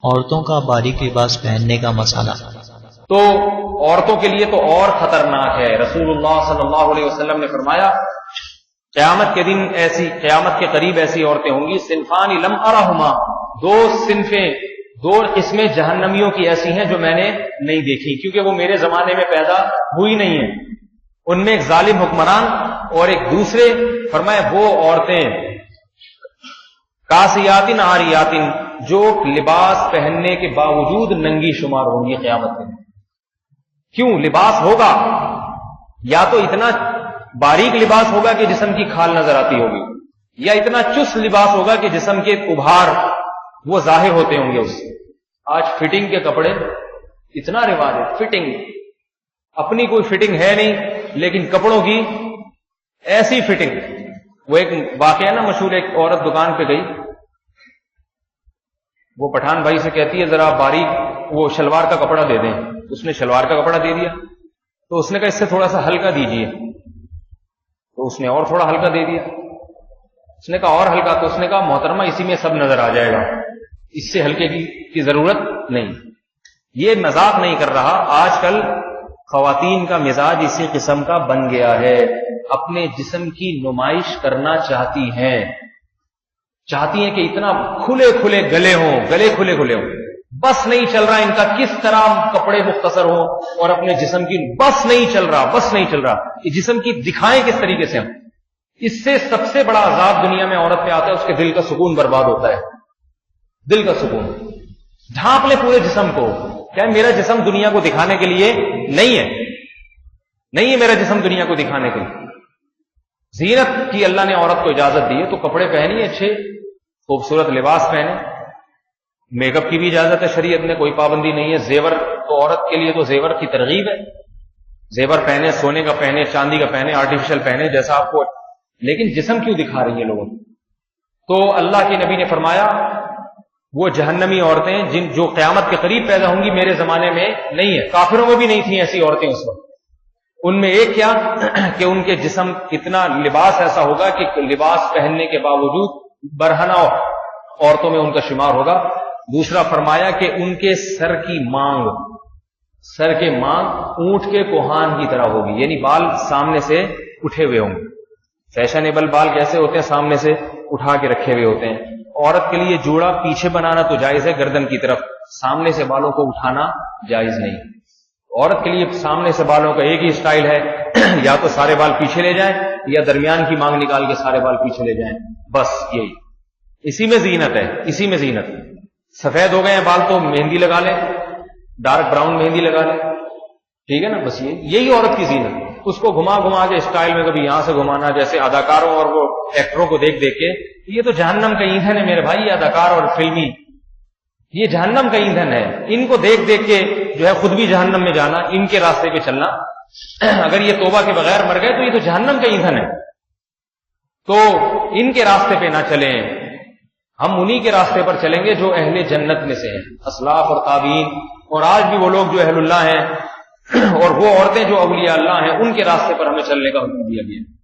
عورتوں کا باریک لباس پہننے کا مسئلہ۔ تو عورتوں کے لیے تو اور خطرناک ہے۔ رسول اللہ صلی اللہ علیہ وسلم نے فرمایا قیامت کے قریب ایسی عورتیں ہوں گی، صنفان لم ارہما، دو قسمیں جہنمیوں کی ایسی ہیں جو میں نے نہیں دیکھی، کیونکہ وہ میرے زمانے میں پیدا ہوئی نہیں ہیں۔ ان میں ایک ظالم حکمران اور ایک دوسرے، فرمایا وہ عورتیں کاسیاتن عاریاتن، جو لباس پہننے کے باوجود ننگی شمار ہوں گی قیامت میں۔ کیوں؟ لباس ہوگا یا تو اتنا باریک لباس ہوگا کہ جسم کی کھال نظر آتی ہوگی، یا اتنا چست لباس ہوگا کہ جسم کے ابھار وہ ظاہر ہوتے ہوں گے اس سے۔ آج فٹنگ کے کپڑے اتنا رواج ہے، فٹنگ، اپنی کوئی فٹنگ ہے نہیں لیکن کپڑوں کی ایسی فٹنگ۔ وہ ایک واقعہ نا مشہور، ایک عورت دکان پہ گئی، وہ پٹھان بھائی سے کہتی ہے ذرا باریک وہ شلوار کا کپڑا دے دیں۔ اس نے شلوار کا کپڑا دے دیا، تو اس نے کہا اس سے تھوڑا سا ہلکا دیجئے، تو اس نے اور تھوڑا ہلکا دے دیا۔ اس نے کہا اور ہلکا، تو اس نے کہا محترمہ اسی میں سب نظر آ جائے گا، اس سے ہلکے کی ضرورت نہیں۔ یہ مذاق نہیں کر رہا، آج کل خواتین کا مزاج اسی قسم کا بن گیا ہے، اپنے جسم کی نمائش کرنا چاہتی ہیں کہ اتنا کھلے کھلے گلے ہوں، بس نہیں چل رہا ان کا کس طرح کپڑے مختصر ہوں، اور اپنے جسم کی بس نہیں چل رہا کہ جسم کی دکھائیں کس طریقے سے ہم۔ اس سے سب سے بڑا عذاب دنیا میں عورت پہ آتا ہے، اس کے دل کا سکون برباد ہوتا ہے، دل کا سکون۔ ڈھانپ لے پورے جسم کو، کیا میرا جسم دنیا کو دکھانے کے لیے نہیں ہے میرا جسم دنیا کو دکھانے کے لیے۔ زینت کی اللہ نے عورت کو اجازت دی ہے، تو کپڑے پہنی اچھے خوبصورت لباس پہنے، میک اپ کی بھی اجازت ہے شریعت میں، کوئی پابندی نہیں ہے۔ زیور تو عورت کے لیے تو زیور کی ترغیب ہے، زیور پہنے، سونے کا پہنے، چاندی کا پہنے، آرٹیفیشل پہنے جیسا آپ کو، لیکن جسم کیوں دکھا رہی ہیں لوگوں کو؟ تو اللہ کے نبی نے فرمایا وہ جہنمی عورتیں جو قیامت کے قریب پیدا ہوں گی میرے زمانے میں نہیں ہے، کافروں میں بھی نہیں تھیں ایسی عورتیں اس وقت۔ ان میں ایک کیا کہ ان کے جسم اتنا لباس ایسا ہوگا کہ لباس پہننے کے باوجود برہنہ عورتوں میں ان کا شمار ہوگا۔ دوسرا فرمایا کہ ان کے سر کے مانگ اونٹ کے کوہان کی طرح ہوگی، یعنی بال سامنے سے اٹھے ہوئے ہوں گے۔ فیشنیبل بال کیسے ہوتے ہیں؟ سامنے سے اٹھا کے رکھے ہوئے ہوتے ہیں۔ عورت کے لیے جوڑا پیچھے بنانا تو جائز ہے گردن کی طرف، سامنے سے بالوں کو اٹھانا جائز نہیں۔ عورت کے لیے سامنے سے بالوں کا ایک ہی سٹائل ہے، یا تو سارے بال پیچھے لے جائیں یا درمیان کی مانگ نکال کے سارے بال پیچھے لے جائیں، بس یہی، اسی میں زینت ہے۔ سفید ہو گئے ہیں بال تو مہندی لگا لیں، ڈارک براؤن مہندی لگا لیں، ٹھیک ہے نا، بس یہی عورت کی زینت۔ اس کو گھما کے اسٹائل میں کبھی یہاں سے گھمانا، جیسے اداکاروں اور وہ ایکٹروں کو دیکھ کے، یہ تو جہنم کا ایندھن ہے میرے بھائی، یہ اداکار اور فلمی، یہ جہنم کا ایندھن ہے۔ ان کو دیکھ کے جو ہے خود بھی جہنم میں جانا، ان کے راستے پہ چلنا، اگر یہ توبہ کے بغیر مر گئے تو یہ تو جہنم کا ایندھن ہے۔ تو ان کے راستے پہ نہ چلیں، ہم انہی کے راستے پر چلیں گے جو اہل جنت میں سے ہیں، اسلاف اور تابعین، اور آج بھی وہ لوگ جو اہل اللہ ہیں اور وہ عورتیں جو اولیاء اللہ ہیں، ان کے راستے پر ہمیں چلنے کا حکم دیا گیا ہے۔